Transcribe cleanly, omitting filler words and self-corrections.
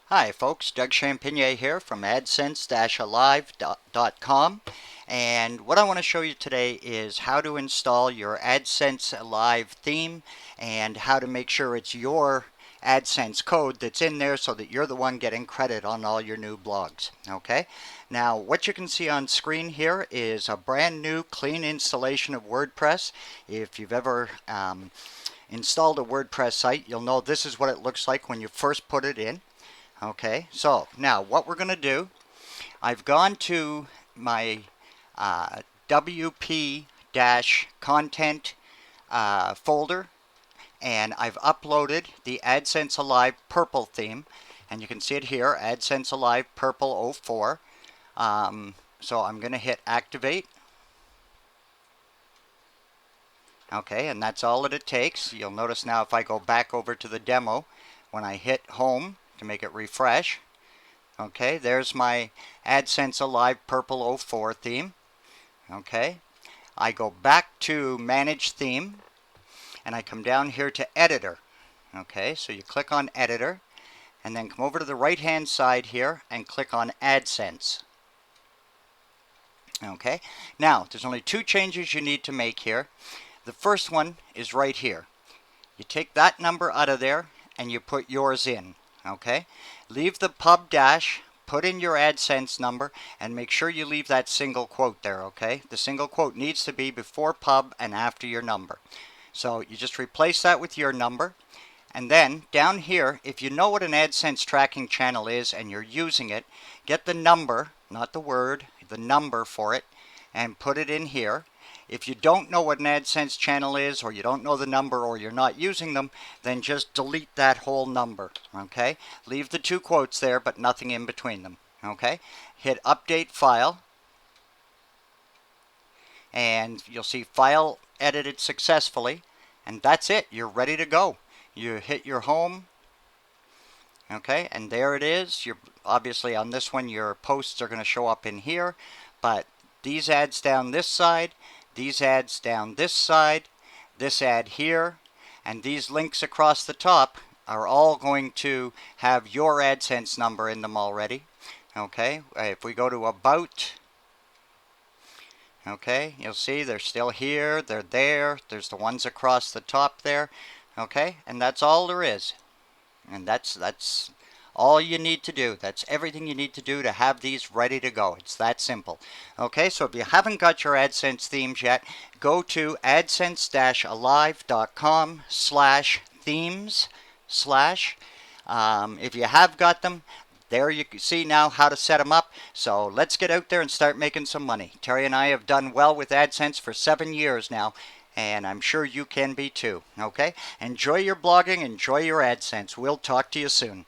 Hi folks, Doug Champigny here from Adsense-Alive.com, and what I want to show you today is how to install your Adsense Alive theme and how to make sure it's your AdSense code that's in there so that you're the one getting credit on all your new blogs. Okay, now what you can see on screen here is a brand new clean installation of WordPress. If you've ever installed a WordPress site, you'll know this is what it looks like when you first put it in. Okay, so now what we're going to do, I've gone to my WP-content folder, and I've uploaded the AdSense Alive purple theme, and you can see it here, AdSense Alive purple 04. So I'm going to hit activate. Okay, and that's all that it takes. You'll notice now if I go back over to the demo, when I hit home to make it refresh, okay, there's my AdSense Alive Purple 04 theme. Okay, I go back to Manage Theme, and I come down here to Editor. Okay, so you click on Editor, and then come over to the right-hand side here and click on AdSense. Okay, now there's only two changes you need to make here. The first one is right here. You take that number out of there and you put yours in. Okay, leave the pub dash, put in your AdSense number, and make sure you leave that single quote there. Okay, the single quote needs to be before pub and after your number. So you just replace that with your number, and then down here, if you know what an AdSense tracking channel is and you're using it, get the number, not the word, the number for it, and put it in here. If you don't know what an AdSense channel is, or you don't know the number, or you're not using them, then just delete that whole number. Okay, leave the two quotes there, but nothing in between them. Okay, hit update file, and you'll see file edited successfully, and that's it. You're ready to go. You hit your home. Okay, and there it is. You're obviously on this one, your posts are going to show up in here, but these ads down this side, these ads down this side, this ad here, and these links across the top are all going to have your AdSense number in them already. Okay, if we go to About, okay, you'll see they're still here, they're there, there's the ones across the top there. Okay, and that's all there is. And that's all you need to do. That's everything you need to do to have these ready to go. It's that simple. Okay, so if you haven't got your AdSense themes yet, go to adsense-alive.com/themes/. If you have got them, there you can see now how to set them up. So let's get out there and start making some money. Terry and I have done well with AdSense for 7 years now, and I'm sure you can be too. Okay? Enjoy your blogging, enjoy your AdSense. We'll talk to you soon.